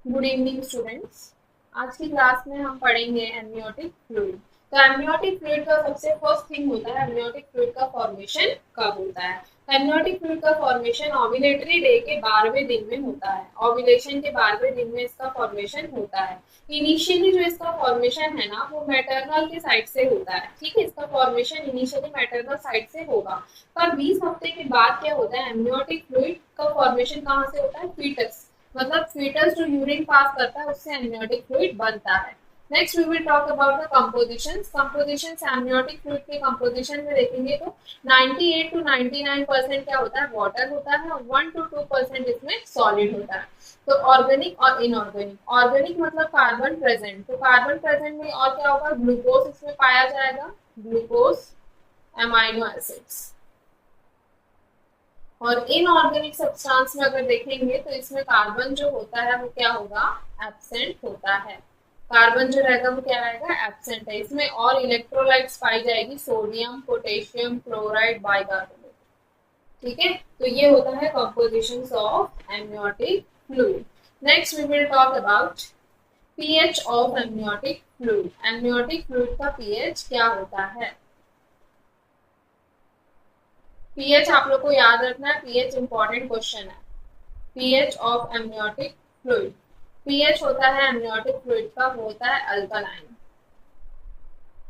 Good evening students. आज की class में हम पढ़ेंगे एमनियोटिक फ्लूइड। तो एमनियोटिक फ्लूइड का सबसे फर्स्ट थिंग होता है एमनियोटिक फ्लूइड का फॉर्मेशन कब होता है। एमनियोटिक फ्लूइड का फॉर्मेशन ओव्यूलेटरी डे के 12वें दिन में होता है। ओव्यूलेशन के 12वें दिन में इसका फॉर्मेशन होता है। इनिशियली जो इसका फॉर्मेशन है ना वो मैटरनल के साइड से होता है। ठीक है, इसका फॉर्मेशन इनिशियली मैटरनल साइड से होगा, पर 20 हफ्ते के बाद क्या होता है एमनियोटिक फ्लूइड का फॉर्मेशन कहाँ से होता है? फीटस, मतलब फीटस जो यूरिन पास करता है उससे एमनियोटिक फ्लूइड बनता है। Next we will talk about the compositions. Compositions amniotic fluid के कंपोजिशन में देखेंगे तो 98 to 99% क्या होता है? वाटर होता है और 1 to 2% इसमें सॉलिड होता है। तो ऑर्गेनिक और इनऑर्गेनिक। ऑर्गेनिक मतलब कार्बन प्रेजेंट, तो कार्बन प्रेजेंट में और क्या होगा? ग्लूकोज इसमें पाया जाएगा, ग्लूकोज, एमाइनो एसिड्स। और इनऑर्गेनिक सब्सटेंस में अगर देखेंगे तो इसमें कार्बन जो होता है वो क्या होगा? एब्सेंट होता है। कार्बन जो रहेगा वो क्या रहेगा? एब्सेंट है। इसमें और इलेक्ट्रोलाइट्स पाई जाएगी, सोडियम, पोटेशियम, क्लोराइड, बाइकार्बोनेट। ठीक है, तो ये होता है composition of amniotic fluid. Next we will talk about pH of amniotic fluid. Amniotic fluid का पीएच क्या होता है? पीएच आप लोग को याद रखना है, पीएच इंपॉर्टेंट क्वेश्चन है। PH of amniotic fluid, pH होता है एमनियोटिक फ्लूइड का वो होता है अल्कलाइन।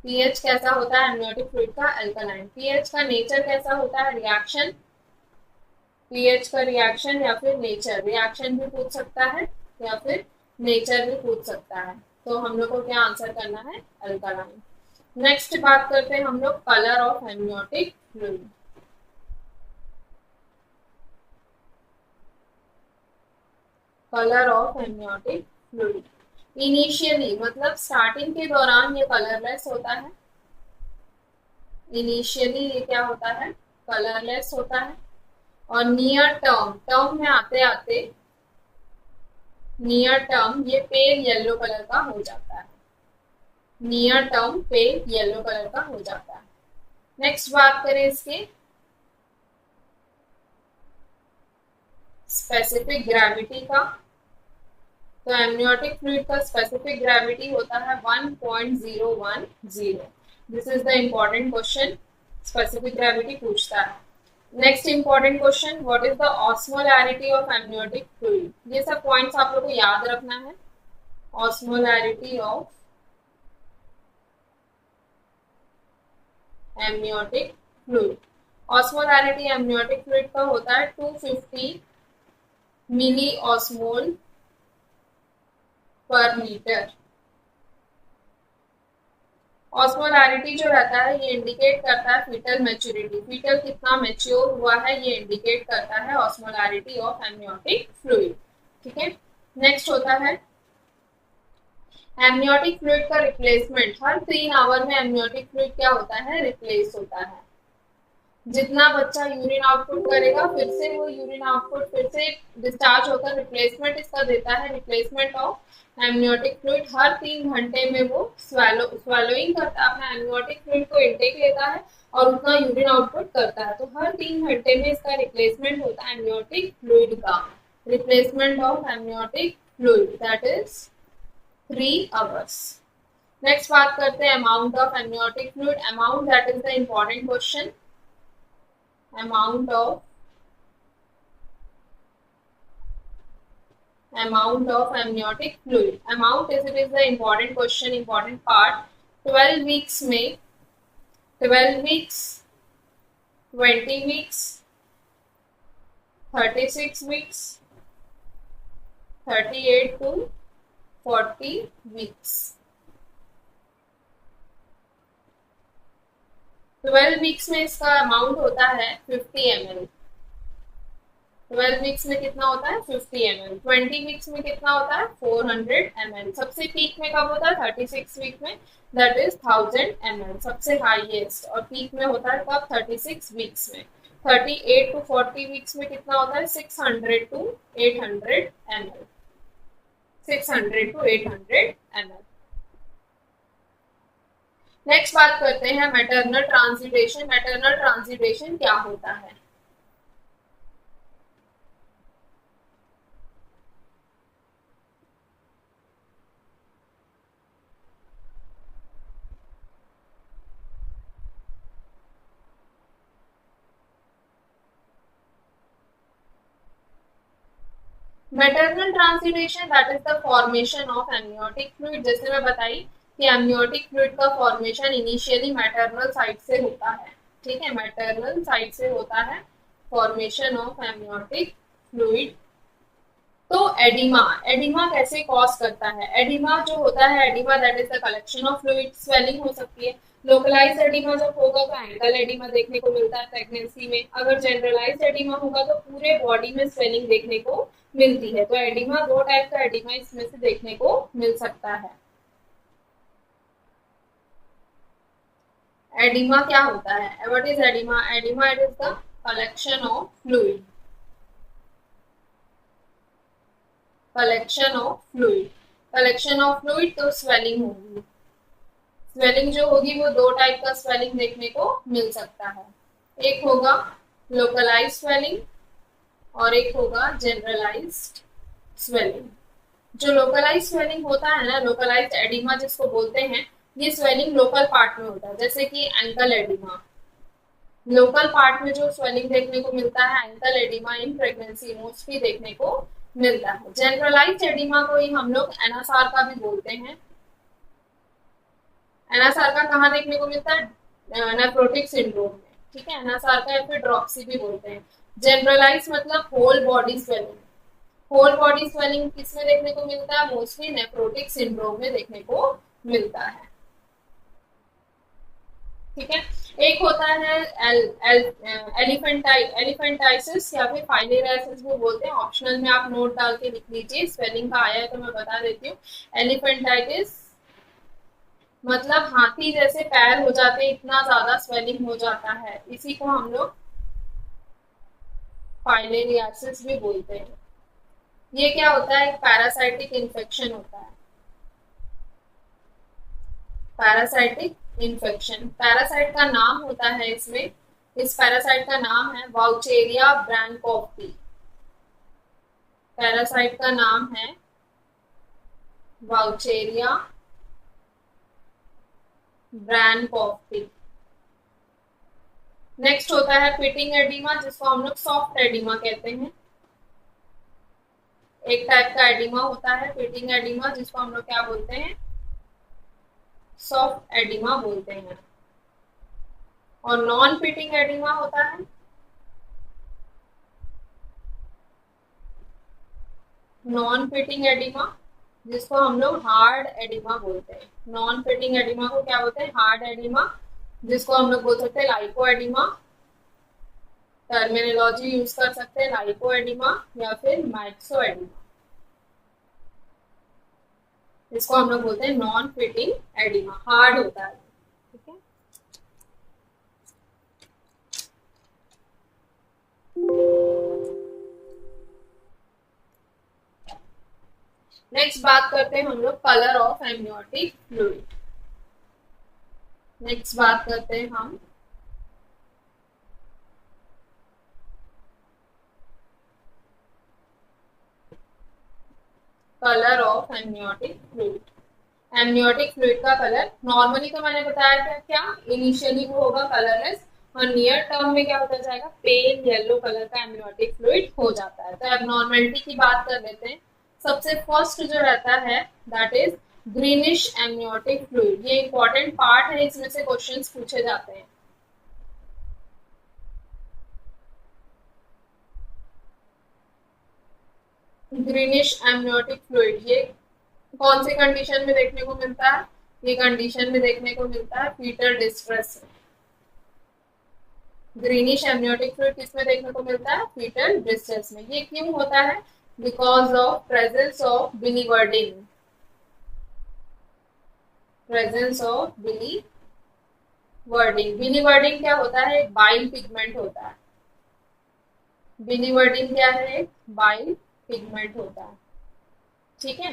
पीएच कैसा होता है एमनियोटिक फ्लूइड का? अल्कलाइन। पीएच का नेचर कैसा होता है? रिएक्शन, पीएच का रिएक्शन या फिर नेचर, रिएक्शन भी पूछ सकता है या फिर नेचर भी पूछ सकता है। तो हम लोग को क्या आंसर करना है? अल्कलाइन। नेक्स्ट बात करते हैं हम लोग colour of amniotic fluid. Colour of amniotic fluid, initially मतलब स्टार्टिंग के दौरान ये कलरलेस होता है। इनिशियली ये क्या होता है? कलरलेस होता है। और नियर टर्म, टर्म में आते आते नियर टर्म ये पेल येलो कलर का हो जाता है। Near term pale yellow colour का हो जाता है। नेक्स्ट बात करें इसके स्पेसिफिक ग्रेविटी का, तो एमनियोटिक फ्लूइड का स्पेसिफिक ग्रेविटी होता है 1.010। This is the important question, specific gravity पूछता है। Next important question, what is the osmolarity of amniotic fluid. ये सब पॉइंट्स आप लोग को याद रखना है। Osmolarity of amniotic fluid, osmolarity amniotic fluid का होता है 250 मिली ऑस्मोल पर लीटर। ऑस्मोलैरिटी जो रहता है ये इंडिकेट करता है फीटल मैच्योरिटी, फीटल कितना मैच्योर हुआ है ये इंडिकेट करता है ऑस्मोलैरिटी ऑफ एमनियोटिक फ्लूइड। ठीक है, नेक्स्ट होता है एमनियोटिक फ्लूइड का रिप्लेसमेंट। हर 3 आवर में एमनियोटिक फ्लूइड क्या होता है? रिप्लेस होता है। जितना बच्चा यूरिन आउटपुट करेगा फिर से वो यूरिन आउटपुट फिर से डिस्चार्ज होकर रिप्लेसमेंट इसका देता है। रिप्लेसमेंट ऑफ एमनियोटिक फ्लूइड, हर 3 घंटे में वो स्वैलोइंग करता है, अपना एमनियोटिक फ्लूइड को इनटेक लेता है और उतना यूरिन आउटपुट करता है। तो हर 3 घंटे में इसका रिप्लेसमेंट होता है एमनियोटिक फ्लूइड का। Replacement of amniotic fluid that is 3 hours. Next बात करते हैं amount of amniotic fluid. Amount that is the important question. amount of amniotic fluid, amount is it is the important question, important part। 12 weeks में 12 weeks, 20 weeks, 36 weeks, 38 to 40 weeks। 12 weeks में इसका amount होता है 50 ml। 12 weeks में कितना होता है? 50 ml। 20 weeks में कितना होता है? 400 ml। सबसे पीक में कब होता है? 36 वीक में, दैट इज 1000 ml सबसे हाईएस्ट। और पीक में होता है कब? 36 वीक्स में। 38 to 40 वीक्स में कितना होता है? 600 to 800 ml। 600 to 800 ml। Next बात करते हैं मैटरनल ट्रांसलिटेशन। मैटरनल ट्रांसलिटेशन क्या होता है? Maternal translation that is the formation of amniotic fluid. जैसे मैं बताई कि एमनियोटिक फ्लूइड का फॉर्मेशन इनिशियली मैटरनल साइड से होता है, ठीक है, मैटरनल साइड से होता है फॉर्मेशन ऑफ एमनियोटिक फ्लूइड। तो एडिमा, एडिमा कैसे कॉज करता है? एडिमा जो होता है, oedema that is the collection of fluid, swelling हो सकती है। लोकलाइज एडिमा जब होगा तो एंकल एडिमा देखने को मिलता है प्रेगनेंसी में। अगर जनरलाइज एडिमा होगा तो पूरे बॉडी में स्वेलिंग देखने को मिलती है। तो एडिमा, दो टाइप का एडिमा इसमें से देखने को मिल सकता है। एडिमा क्या होता है? What is oedema? Oedema it is the collection of fluid, collection of fluid, collection of fluid तो स्वेलिंग होगी। स्वेलिंग जो होगी वो दो टाइप का स्वेलिंग देखने को मिल सकता है। एक होगा लोकलाइज स्वेलिंग और एक होगा जनरलाइज्ड स्वेलिंग। जो लोकलाइज स्वेलिंग होता है ना, लोकलाइज एडिमा जिसको बोलते हैं, ये स्वेलिंग लोकल पार्ट में होता है। जैसे कि एंकल एडिमा, लोकल पार्ट में जो स्वेलिंग देखने को मिलता है, ankle oedema in pregnancy mostly देखने को मिलता है। जनरलाइज्ड एडिमा को ही हम लोग एनासार का भी बोलते हैं। एनासार का कहाँ देखने को मिलता है? नेफ्रोटिक सिंड्रोम में, ठीक है, एनासार का या फिर ड्रॉप्सी भी बोलते हैं। जनरलाइज मतलब whole body swelling, whole body swelling किसमें देखने को मिलता है? मोस्टली नेफ्रोटिक सिंड्रोम में देखने को मिलता है, ठीक है। एक होता है एलिफेंटाइसिस या फिर फाइलेरियासिस भी बोलते हैं। ऑप्शनल में आप नोट डाल के लिख लीजिए, स्पेलिंग का आया है तो मैं बता देती हूँ। एलिफेंटाइटिस मतलब हाथी जैसे पैर हो जाते, इतना ज्यादा स्वेलिंग हो जाता है, इसी को हम लोग फाइलेरियासिस भी बोलते हैं। ये क्या होता है? एक पैरासाइटिक इन्फेक्शन होता है, पैरासाइटिक इन्फेक्शन। पैरासाइट का नाम होता है इसमें, इस पैरासाइट का नाम है वाउचेरिया ब्रैनकॉफ्टी। पैरासाइट का नाम है वाउचेरिया ब्रैनकॉफ्टी। नेक्स्ट होता है पिटिंग एडिमा, जिसको हम लोग सॉफ्ट एडिमा कहते हैं। एक टाइप का एडिमा होता है पिटिंग एडिमा, जिसको हम लोग क्या बोलते हैं? सॉफ्ट एडिमा बोलते हैं। और नॉन पिटिंग एडिमा होता है, नॉन पिटिंग एडिमा, जिसको हम लोग हार्ड एडिमा बोलते हैं। नॉन पिटिंग एडिमा को क्या बोलते हैं? हार्ड एडिमा, जिसको हम लोग बोल सकते हैं लाइको एडिमा। टर्मिनोलॉजी यूज कर सकते हैं लाइको एडिमा या फिर मैक्सो एडिमा, इसको हम लोग बोलते हैं नॉन फिटिंग एडिमा, हार्ड होता है, ठीक है। नेक्स्ट बात करते हैं हम लोग colour of amniotic fluid. Next बात करते हैं हम colour of amniotic fluid. Amniotic fluid का कलर नॉर्मली तो मैंने बताया था क्या, इनिशियली वो होगा कलरलेस और नियर टर्म में क्या होता जाएगा? पेल येलो कलर का एमनियोटिक फ्लूइड हो जाता है। तो एबनॉर्मेलिटी की बात कर लेते हैं। सबसे फर्स्ट जो रहता है that is greenish amniotic fluid. ये इंपॉर्टेंट पार्ट है, इसमें से क्वेश्चंस पूछे जाते हैं। ग्रीनिश एमनियोटिक फ्लूइड ये कौन सी कंडीशन में देखने को मिलता है? ये कंडीशन में देखने को मिलता है फीटल डिस्ट्रेस में। ग्रीनिश एमनियोटिक फ्लूइड किसमें देखने को मिलता है? फीटल डिस्ट्रेस में। ये क्यों होता है? Because of presence of biliverdin, presence of biliverdin. Biliverdin क्या होता है? एक बाइल पिगमेंट होता है। बिलीवर्डिन क्या है? एक बाइल पिगमेंट होता है, ठीक है।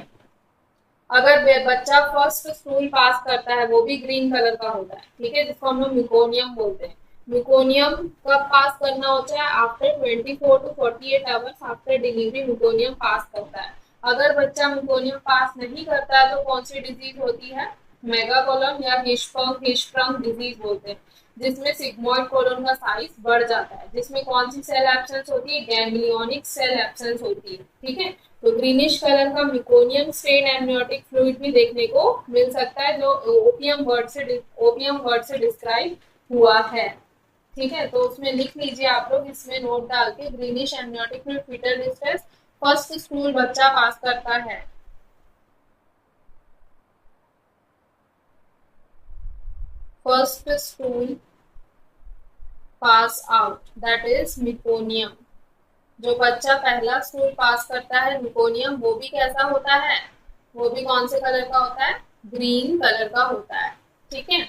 अगर बच्चा फर्स्ट स्टूल पास करता है वो भी ग्रीन कलर का होता है, ठीक है, जिसको हम लोग म्यूकोनियम बोलते हैं। म्यूकोनियम कब पास करना होता है? After 24 to 48 hours after delivery meconium pass करता है। अगर बच्चा म्यूकोनियम पास नहीं करता है तो कौन सी डिजीज होती है? मेगा कोलोन या हिस्प्रंग डिजीज बोलते हैं, जिसमें सिग्मोइड कोलोन का साइज बढ़ जाता है, जिसमें कौन सी सेल एब्सेंस होती है, गैंग्लियोनिक सेल एब्सेंस होती है। ठीक है, तो ग्रीनिश कलर का मिकोनियम स्टेन एमनियोटिक फ्लूइड भी देखने को मिल सकता है, जो ओपियम वर्ड से डिस्क्राइब हुआ है। ठीक है, तो उसमें लिख लीजिए आप लोग, इसमें नोट डाल के, greenish amniotic fluid fetal distress, first stool बच्चा पास करता है, first stool pass out, that is meconium. जो बच्चा पहला स्टूल पास करता है मिकोनियम, वो भी कैसा होता है, वो भी कौन से कलर का होता है, ग्रीन कलर का होता है। ठीक है,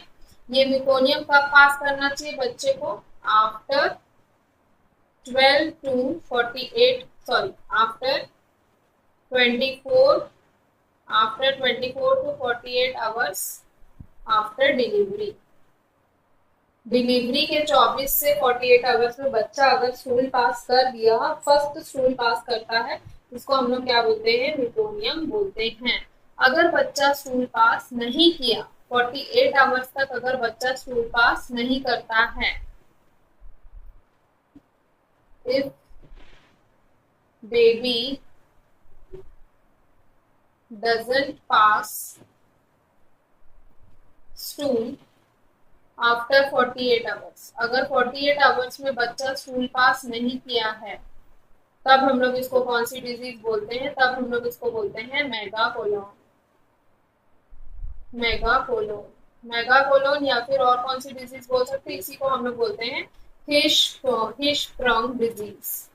ये मिकोनियम कब पास करना चाहिए बच्चे को, after 12 to 48, sorry after 24, after 24 to 48 hours after delivery. Delivery के 24 से 48 आवर्स में बच्चा अगर स्टूल पास कर दिया, फर्स्ट स्टूल पास करता है, इसको हम लोग क्या बोलते हैं, मिकोनियम बोलते हैं। अगर बच्चा स्टूल पास नहीं किया, 48 आवर्स तक अगर बच्चा स्टूल पास नहीं करता है, if baby doesn't pass stool after 48 hours, अगर 48 आवर्स में बच्चा स्टूल पास नहीं किया है, तब हम लोग इसको कौन सी डिजीज बोलते हैं, तब हम लोग इसको बोलते हैं मेगाकोलोन। मेगाकोलोन, मेगाकोलोन या फिर और कौन सी डिजीज बोल सकते हैं, इसी को हम लोग बोलते हैं हिशप्रंग डिजीज।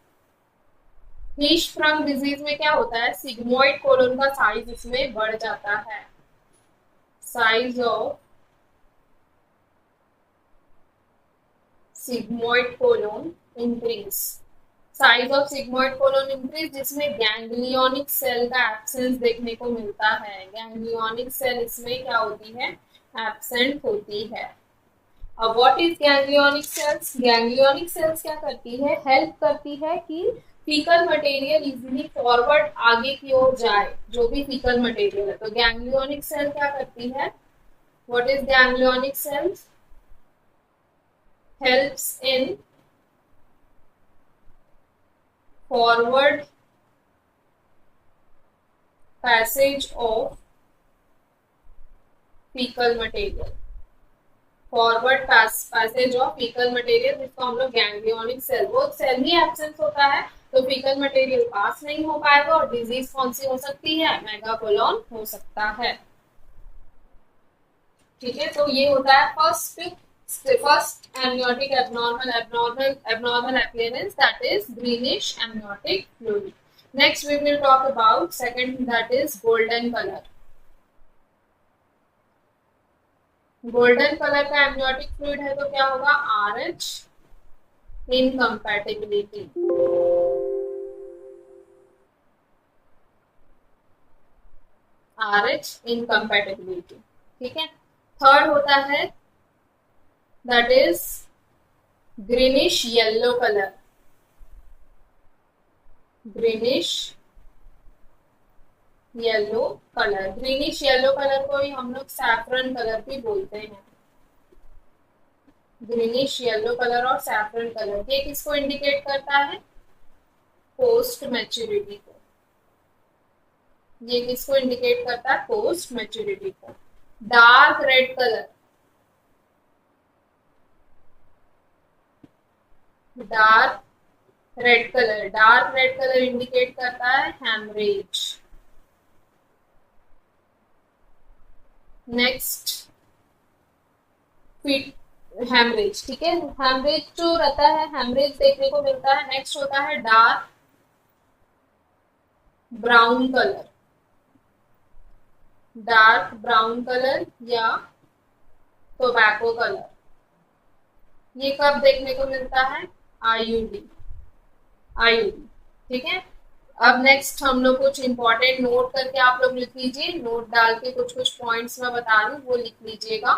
हिशप्रंग डिजीज में क्या होता है, सिग्मोइड कोलोन का साइज इसमें बढ़ जाता है, size of sigmoid colon increase, size of sigmoid colon increase, जिसमें गैंग्लियोनिक सेल का एब्सेंस देखने को मिलता है। गैंग्लियोनिक सेल इसमें क्या होती है, एब्सेंट होती है। अब what is ganglionic cells, ganglionic cells क्या करती है, हेल्प करती है कि फीकल मटेरियल इजीली फॉरवर्ड आगे की ओर जाए, जो भी फीकल मटेरियल है। तो गैंग्लियोनिक सेल क्या करती है, what is ganglionic cells, helps in forward passage of fecal material, forward passage of fecal material, जिसको हम लोग गैंग्लियोनिक सेल, वो सेल ही एब्सेंस होता है, तो फीकल मटेरियल पास नहीं हो पाएगा, और डिजीज कौन सी हो सकती है, मेगाकोलोन हो सकता है। ठीक है, तो ये होता है first amniotic abnormal appearance, that is greenish amniotic fluid. Next we will talk about second, that is golden color. Golden colour का एमनियोटिक फ्लूइड है तो क्या होगा, RH इनकम्पैटिबिलिटी, RH इनकम्पैटिबिलिटी। ठीक है, थर्ड होता है that is greenish yellow color, greenish yellow colour, greenish yellow colour को ही हम लोग सैफरन कलर भी बोलते हैं। ग्रीनिश येलो कलर और सैफरन कलर, ये किसको इंडिकेट करता है, पोस्ट मैच्योरिटी को। ये किसको इंडिकेट करता है, पोस्ट मैच्योरिटी को। Dark red colour, dark red colour indicate करता है हैमरेज। नेक्स्ट हैमरेज, ठीक है, हैमरेज जो रहता है, हैमरेज देखने को मिलता है। नेक्स्ट होता है dark brown colour, dark brown colour या टोबैको कलर, ये कब देखने को मिलता है, IUD। ठीक है, अब नेक्स्ट हम लोग कुछ इंपॉर्टेंट नोट करके आप लोग लिख लीजिए, नोट डाल के कुछ पॉइंट्स मैं बता रही हूँ वो लिख लीजिएगा।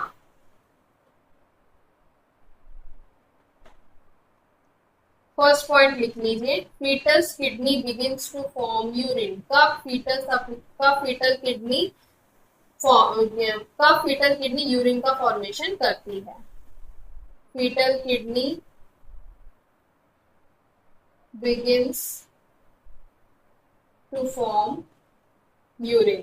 फर्स्ट पॉइंट लिख लीजिए, fetus kidney begins to form urine, कब फीटल किडनी कब फीटल किडनी यूरिन का फॉर्मेशन करती है? Fetal kidney begins to form urine,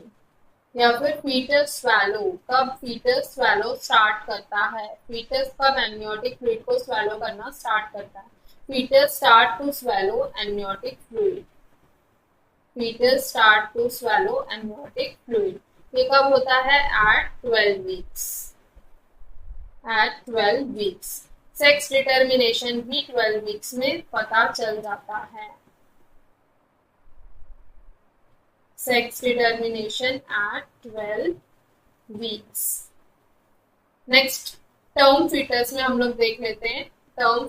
या फिर फीटस स्वैलो, कब फीटस स्वैलो स्टार्ट करता है? फीटस कब एमनियोटिक फ्लूइड को स्वैलो करना स्टार्ट करता है? Fetus start to swallow amniotic fluid, fetus start to swallow amniotic fluid, ये कब होता है? At 12 weeks, at 12 weeks. Sex determination भी 12 वीक्स में पता चल जाता है, sex determination at 12 weeks. Next term fetus में हम लोग देख लेते हैं। टर्म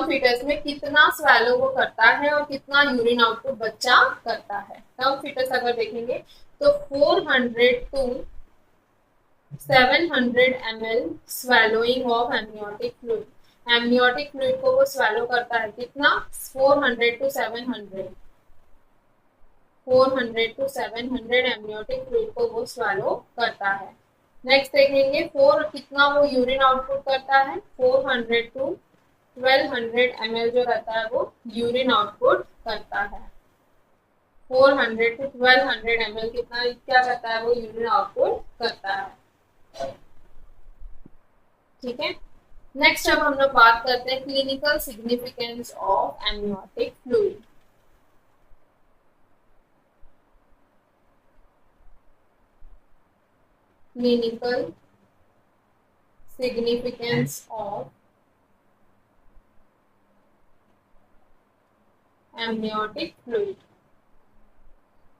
फीटस में कितना स्वैलो वो करता है और कितना यूरिन आउटपुट बच्चा करता है। टर्म फीटस अगर देखेंगे तो 400 to 700 ml swallowing of amniotic fluid, amniotic fluid को वो स्वैलो करता है कितना? 400 to 700, 400 to 700 एमनियोटिक फ्लूइड को वो स्वैलो करता है। नेक्स्ट देखेंगे कितना वो यूरिन आउटपुट करता है? 400 to 1200 ml जो रहता है वो यूरिन आउटपुट करता है। 400 to 1200 ml क्या करता है? वो यूरिन आउटपुट करता है। ठीक है, नेक्स्ट अब हम लोग बात करते हैं clinical significance of amniotic fluid. Clinical significance of amniotic fluid,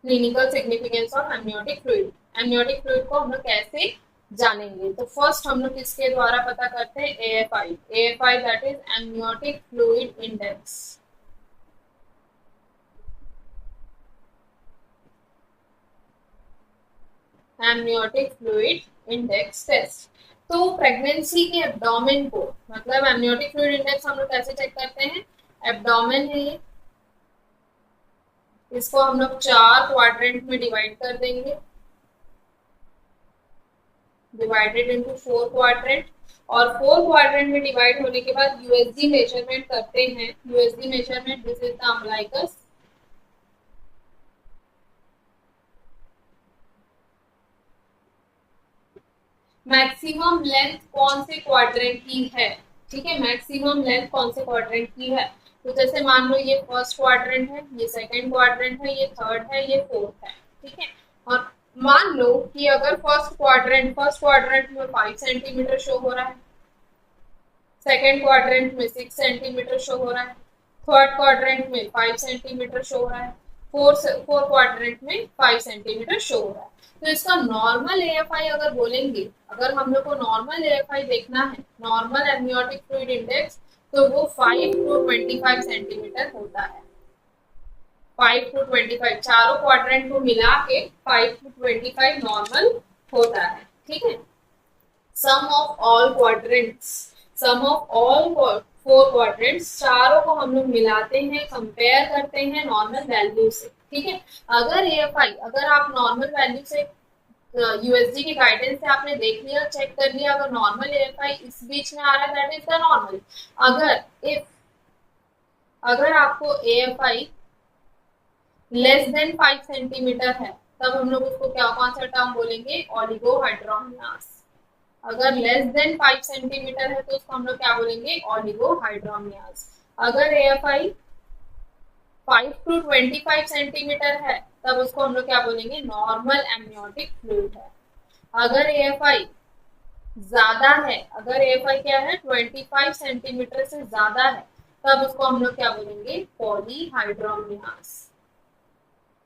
clinical significance of amniotic fluid. Amniotic fluid को हम लोग कैसे जानेंगे? तो फर्स्ट हम लोग किसके द्वारा पता करते हैं? AFI, AFI that is amniotic fluid index, amniotic fluid index test. तो प्रेगनेंसी के एब्डोमेन को, मतलब एमनियोटिक फ्लूइड इंडेक्स हम लोग कैसे चेक करते हैं? एब्डोमेन है ये, इसको हम लोग 4 क्वाड्रेंट में डिवाइड कर देंगे, डिवाइडेड इनटू 4 क्वाड्रेंट, और 4 क्वाड्रेंट में डिवाइड होने के बाद यूएसजी मेजरमेंट करते हैं। USG measurement, this is the umbilicus, maximum length कौन से क्वाड्रेंट की है? ठीक है, मैक्सिमम लेंथ कौन से क्वाड्रेंट की है? तो जैसे मान लो ये फर्स्ट क्वाड्रेंट है, ये सेकंड क्वाड्रेंट है, ये थर्ड है, ये फोर्थ है। ठीक है, और मान लो कि अगर फर्स्ट क्वाड्रेंट में 5 सेंटीमीटर शो हो रहा है, सेकंड क्वाड्रेंट में 6 सेंटीमीटर शो हो रहा है, थर्ड क्वाड्रेंट में 5 सेंटीमीटर शो हो रहा है, फोर्थ क्वाड्रेंट में 5 सेंटीमीटर शो हो रहा है। तो इसका नॉर्मल AFI अगर बोलेंगे, अगर हम लोग को नॉर्मल AFI देखना है, नॉर्मल एमनियोटिक फ्लूइड इंडेक्स, तो वो 5 to 25 सेंटीमीटर होता है। 5 to 25, चारों क्वाड्रेंट को मिला के 5 to 25 नॉर्मल होता है। ठीक है, sum of all quadrants, sum of all 4 quadrants, चारों को हम लोग मिलाते हैं, कंपेयर करते हैं नॉर्मल वैल्यू से। ठीक है, अगर AFI, अगर आप नॉर्मल वैल्यू से यूएसजी की गाइडेंस से आपने देख लिया, चेक कर लिया, अगर नॉर्मल AFI इस बीच में आ रहा है दैट इज द नॉर्मल। अगर आपको AFI लेस देन 5 सेंटीमीटर है, तब हम लोग उसको कौन सा टर्म बोलेंगे? ओलिगोहाइड्रोमियास। अगर लेस देन 5 सेंटीमीटर है तो उसको हम लोग क्या बोलेंगे? ओलिगोहाइड्रोमियास। अगर AFI 5 to 25 सेंटीमीटर है, तब उसको हम लोग क्या बोलेंगे? नॉर्मल एमनियोटिक फ्लूइड है। अगर AFI ज्यादा है, अगर AFI क्या है? 25 सेंटीमीटर से ज्यादा है, तब उसको हम लोग क्या बोलेंगे? पॉलीहाइड्रोमियास।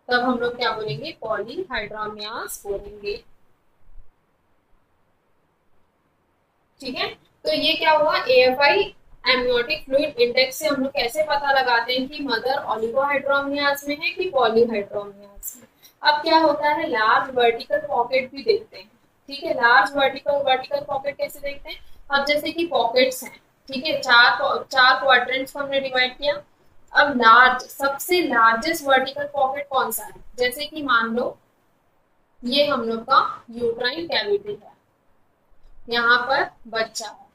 तब हम लोग क्या बोलेंगे? पॉलीहाइड्रोमियास बोलेंगे। ठीक है, तो ये क्या हुआ? AFI एमनियोटिक फ्लूइड इंडेक्स से हम लोग कैसे पता लगाते हैं कि मदर ओलिगोहाइड्रोमियास में है कि पॉलीहाइड्रोमियास में। अब क्या होता है? लार्ज वर्टिकल पॉकेट भी देखते हैं। ठीक है, लार्ज वर्टिकल पॉकेट कैसे देखते हैं? अब जैसे कि पॉकेट्स हैं, ठीक है, चार क्वाड्रेंट्स को हमने डिवाइड किया। अब सबसे लार्जेस्ट वर्टिकल पॉकेट कौन सा है? जैसे कि मान लो ये हम लोग का यूट्राइन कैविटी है। यहाँ पर बच्चा है,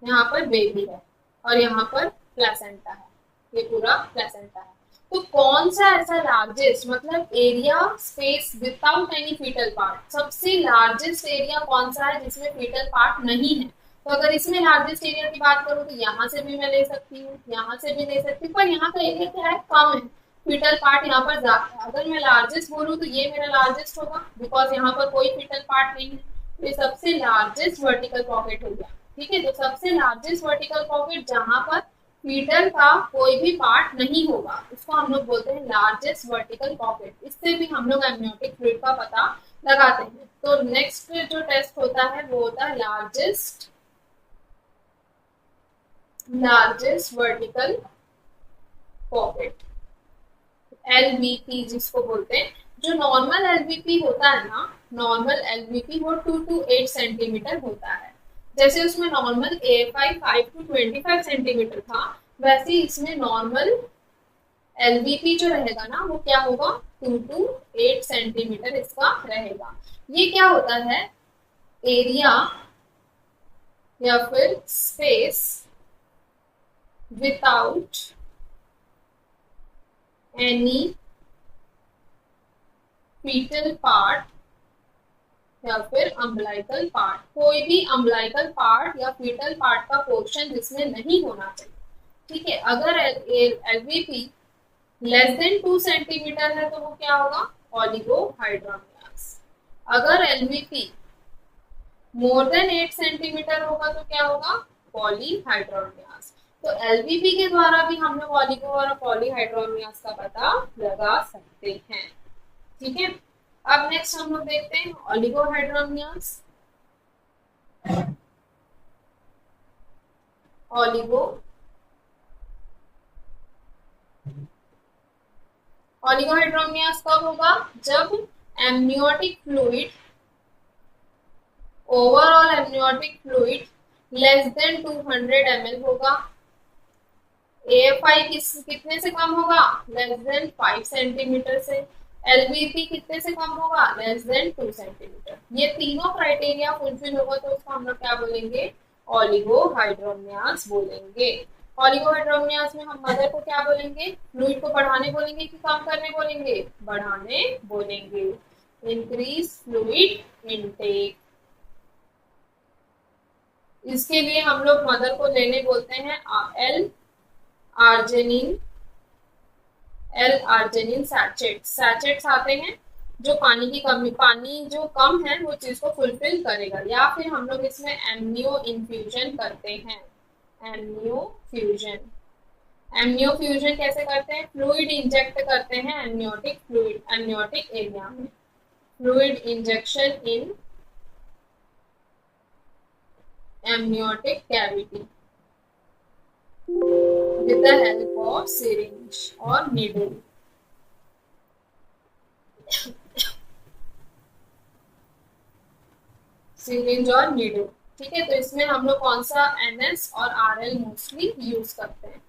यहाँ पर बेबी है और यहाँ पर प्लेसेंटा है। ये पूरा प्लेसेंटा है। तो कौन सा ऐसा लार्जेस्ट मतलब area space without any fetal part, सबसे लार्जेस्ट एरिया कौन सा है जिसमें फीटल पार्ट नहीं है? तो अगर इसमें लार्जेस्ट एरिया की बात करूँ तो यहाँ से भी मैं ले सकती हूँ, यहाँ से भी ले सकती हूँ, पर यहाँ का एरिया क्या है, कम है, फीटल पार्ट यहाँ पर ज्यादा है। अगर मैं लार्जेस्ट बोलूँ तो ये मेरा लार्जेस्ट होगा बिकॉज यहाँ पर कोई फीटल पार्ट नहीं है। तो ये सबसे लार्जेस्ट वर्टिकल पॉकेट हो गया। ठीक है, तो सबसे लार्जेस्ट वर्टिकल पॉकेट जहां पर फीटल का कोई भी पार्ट नहीं होगा उसको हम लोग बोलते हैं लार्जेस्ट वर्टिकल पॉकेट। इससे भी हम लोग एमनियोटिक फ्लूइड का पता लगाते हैं। तो नेक्स्ट जो टेस्ट होता है वो होता है लार्जेस्ट वर्टिकल पॉकेट, एलवीपी जिसको बोलते हैं। जो नॉर्मल एलवीपी होता है ना, नॉर्मल एलवीपी वो 2 to 8 सेंटीमीटर होता है। जैसे उसमें नॉर्मल AFI 5 to 25 सेंटीमीटर था, वैसे इसमें नॉर्मल एलवीपी जो रहेगा ना वो क्या होगा, 2 to 8 सेंटीमीटर इसका रहेगा। ये क्या होता है, एरिया या फिर space without any fetal part या फिर अम्बलाइकल पार्ट, कोई भी अम्बलाइकल पार्ट या फीटल पार्ट का पोर्शन जिसमें नहीं होना चाहिए। ठीक है, अगर एलवीपी लेस देन 2 सेंटीमीटर है तो वो क्या होगा, ओलिगोहाइड्रोमियास। अगर एलवीपी मोर देन 8 सेंटीमीटर होगा तो क्या होगा, पॉलीहाइड्रोमियास। तो एलवीपी के द्वारा भी हम लोग ओलिगो और पॉलीहाइड्रोमियास का पता लगा सकते हैं। ठीक है, अब नेक्स्ट हम लोग देखते हैं ओलिगोहाइड्रोमियास। ओलिगोहाइड्रोमियास कब होगा, जब amniotic fluid, overall amniotic fluid less than 200 ml होगा। AFI कितने से कम होगा, लेस देन 5 सेंटीमीटर से। एलवीपी कितने से कम होगा, लेस देन 2 सेंटीमीटर। ये तीनों क्राइटेरिया फुलफिल होगा तो उसको हम लोग क्या बोलेंगे, ओलिगोहाइड्रोमियास बोलेंगे। ओलिगोहाइड्रोमियास में हम मदर को क्या बोलेंगे, फ्लूइड को बढ़ाने बोलेंगे कि कम करने बोलेंगे, बढ़ाने बोलेंगे। इंक्रीज फ्लूइड इनटेक, इसके लिए हम लोग मदर को लेने बोलते हैं एल आर्जिनिन सैचेट्स आते हैं जो पानी की कमी, पानी जो कम है वो चीज को फुलफिल करेगा। या फिर हम लोग इसमें एमनियो इन्फ्यूजन करते हैं, एमनियो फ्यूजन कैसे करते हैं, फ्लूइड इंजेक्ट करते हैं एमनियोटिक फ्लूइड, एमनियोटिक एरिया में, fluid injection in amniotic cavity with the help of syringe or needle। Syringe और नीडल। ठीक है, तो इसमें हम लोग कौन सा NS और RL मोस्टली यूज करते हैं।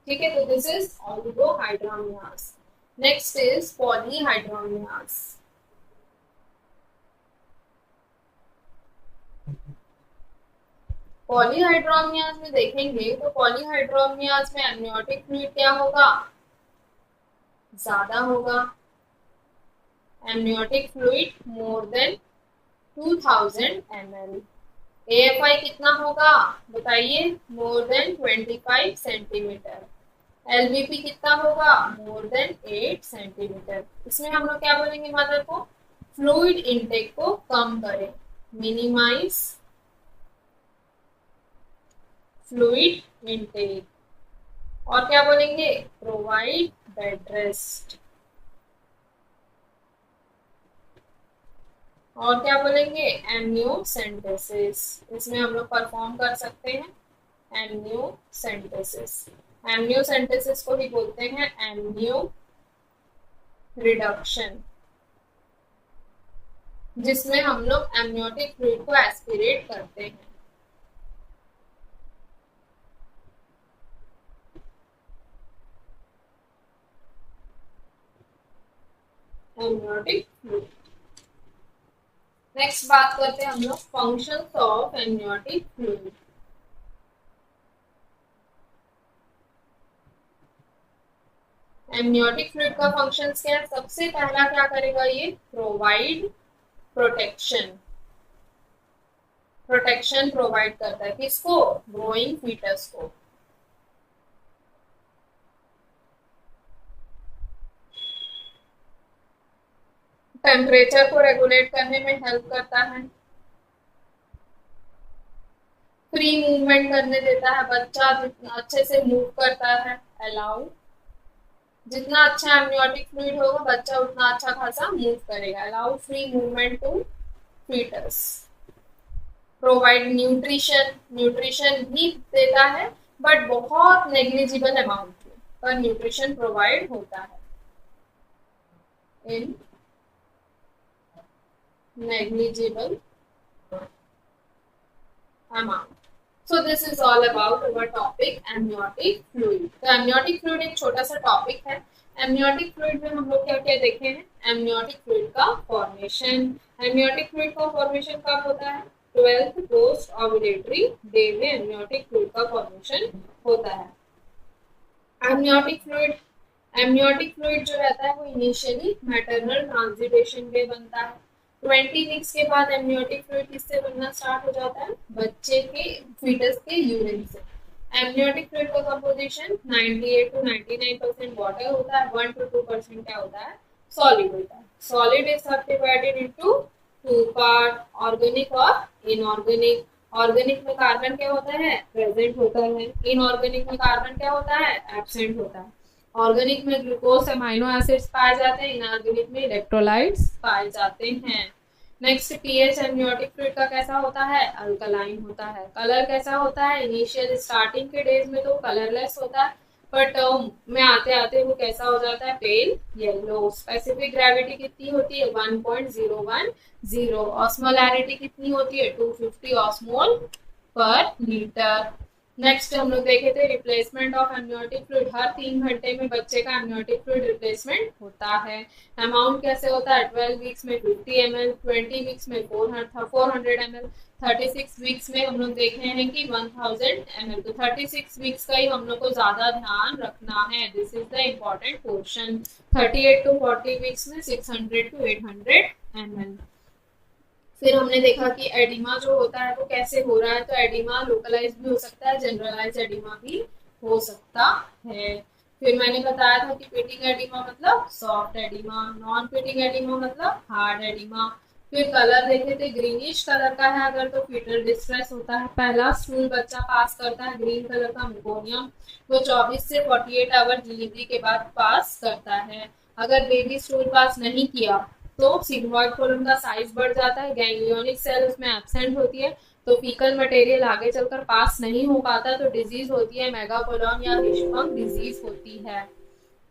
ठीक है, तो this is oligohydramnios. Next is polyhydramnios. Polyhydramnios में देखेंगे तो पॉलीहाइड्रोमियास में एमनियोटिक फ्लूइड क्या होगा, ज्यादा होगा। Amniotic fluid more than 2000 ml। AFI कितना होगा बताइए, मोर देन 25 सेंटीमीटर। LVP कितना होगा, मोर देन 8 सेंटीमीटर। इसमें हम लोग क्या बोलेंगे मदर को, फ्लूइड इनटेक को कम करें, मिनिमाइज फ्लूइड इनटेक। और क्या बोलेंगे, प्रोवाइड बेड रेस्ट। और क्या बोलेंगे, एमनियोसेंटेसिस। इसमें हम लोग परफॉर्म कर सकते हैं एमनियोसेंटेसिस। एमनियोसेंटेसिस को भी बोलते हैं एमनियो रिडक्शन, जिसमें हम लोग एमनियोटिक फ्लूइड को एस्पिरेट करते हैं। Amniotic fluid. नेक्स्ट बात करते हैं हम लोग functions of amniotic fluid. Amniotic fluid का फंक्शंस क्या है? सबसे पहला क्या करेगा ये? Provide protection. प्रोटेक्शन प्रोवाइड करता है किसको? ग्रोइंग फीटस को। टेम्परेचर को रेगुलेट करने में हेल्प करता है। फ्री मूवमेंट करने देता है, बच्चा जितना अच्छे से मूव करता है। अलाउ, जितना अच्छा एमनियोटिक फ्लूइड होगा बच्चा उतना अच्छा खासा मूव करेगा। Allow free movement to fetus. Provide nutrition, nutrition भी देता है बट बहुत नेग्लिजिबल अमाउंट में, पर न्यूट्रिशन प्रोवाइड होता है इन negligible amount. So this is all about our topic amniotic fluid. तो amniotic fluid एक छोटा सा टॉपिक है। amniotic fluid में हम लोग क्या क्या देखे हैं? amniotic fluid का फॉर्मेशन। amniotic fluid का फॉर्मेशन कब होता है? 12th पोस्ट ओव्यूलेटरी डे में amniotic fluid का फॉर्मेशन होता है। amniotic fluid जो रहता है वो इनिशियली मैटरनल ट्रांजिटेशन में बनता है। 20 वीक्स के बाद एमनियोटिक फ्लूइड किससे बनना स्टार्ट हो जाता है? बच्चे के फीटस के यूरिन से। एमनियोटिक फ्लूइड का कंपोजिशन 98 to 99% वाटर होता है, 1 to 2% क्या होता है? सॉलिड होता है। Solid is subdivided into two part, organic और इनऑर्गेनिक। ऑर्गेनिक में कार्बन क्या होता है? प्रेजेंट होता है। इनऑर्गेनिक में कार्बन क्या होता है? एब्सेंट होता है। ऑर्गेनिक में ग्लूकोज अमाइनो एसिड्स पाए जाते हैं, इनऑर्गेनिक में इलेक्ट्रोलाइट्स पाए जाते हैं। नेक्स्ट पीएच एमनियोटिक फ्लूइड का कैसा होता है? अल्कलाइन होता है। कलर कैसा होता है? इनिशियल स्टार्टिंग के डेज में तो कलरलेस होता है, बट में आते आते वो कैसा हो जाता है? Pale yellow. स्पेसिफिक ग्रेविटी कितनी होती है? 1.010। ऑस्मोलैरिटी कितनी होती है? 250 ऑस्मोल पर लीटर। नेक्स्ट हम लोग देखे थे रिप्लेसमेंट ऑफ एमनियोटिक फ्लूइड। हर 3 घंटे में बच्चे का एमनियोटिक फ्लूइड रिप्लेसमेंट होता है। अमाउंट कैसे होता है? 12 वीक्स में 50 ml, 20 वीक्स में 400 ml, 36 वीक्स में हम लोग देख रहे हैं कि 1000 ml। तो 36 वीक्स का ही हम लोग को ज्यादा ध्यान रखना है। This is the important portion. 38 to 40 weeks में 600 to 800 ml। फिर हमने देखा कि एडिमा जो होता है वो कैसे हो रहा है। तो एडिमा लोकलाइज भी हो सकता है, जनरलाइज एडिमा भी हो सकता है। फिर मैंने बताया था कि पिटिंग एडिमा मतलब soft oedema, non pitting oedema मतलब हार्ड एडिमा। फिर कलर देखे थे, ग्रीनिश कलर का है अगर तो फीटल डिस्ट्रेस होता है। पहला स्टूल बच्चा पास करता है ग्रीन कलर का मेकोनियम, वो 24 से 48 आवर डिलीवरी के बाद पास करता है। अगर बेबी स्टूल पास नहीं किया तो सिग्मॉइड कोलन का साइज बढ़ जाता है, गैंग्लियोनिक सेल उसमें एब्सेंट होती है, तो फीकल मटेरियल आगे चलकर पास नहीं हो पाता, तो डिजीज होती है मेगाकोलॉन या हिशपंग डिजीज होती है।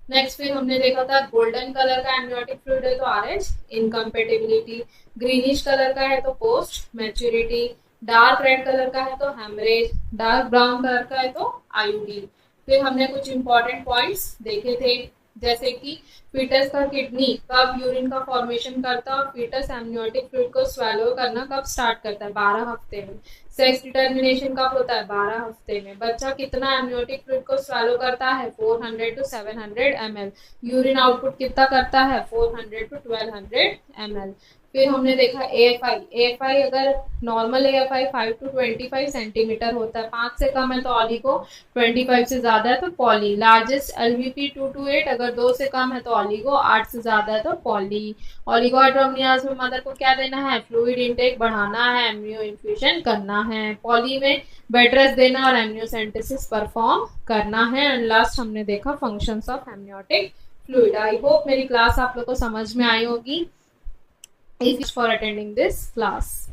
नेक्स्ट फिर हमने देखा था गोल्डन कलर का एमनियोटिक फ्लूइड है तो आरएच इनकम्पेटिबिलिटी, ग्रीनिश कलर का है तो post maturity, dark red colour का है तो हेमरेज, डार्क ब्राउन कलर का है तो आईयूडी। फिर हमने कुछ इंपॉर्टेंट पॉइंट्स देखे थे जैसे कि फीटस का किडनी कब यूरिन का फॉर्मेशन करता है और फीटस एमनियोटिक फ्लूइड को स्वेलो करना कब स्टार्ट करता है? 12 हफ्ते में। सेक्स डिटर्मिनेशन कब होता है? 12 हफ्ते में। बच्चा कितना एमनियोटिक फ्लूइड को स्वेलो करता है? 400 to 700 ml। यूरिन आउटपुट कितना करता है? 400 to 1200 ml। फिर हमने देखा एएफआई। एएफआई अगर नॉर्मल एएफआई 5 to 25 सेंटीमीटर होता है, 5 से कम है तो ऑलिगो, 25 से ज्यादा है तो पॉली। लार्जेस्ट एलवीपी 2 to 8, अगर 2 से कम है तो ऑलिगो, 8 से ज्यादा है तो पॉली। ऑलिगोहाइड्रोमनियाज में मदर को क्या देना है? फ्लूइड इनटेक बढ़ाना है, एमनियो इन्फ्यूजन करना है। पॉली में बेड रेस्ट देना और एमनियोसेंटेसिस परफॉर्म करना है। एंड लास्ट हमने देखा functions of amniotic fluid. I hope मेरी क्लास आप लोग को समझ में आई होगी। Thank you for attending this class.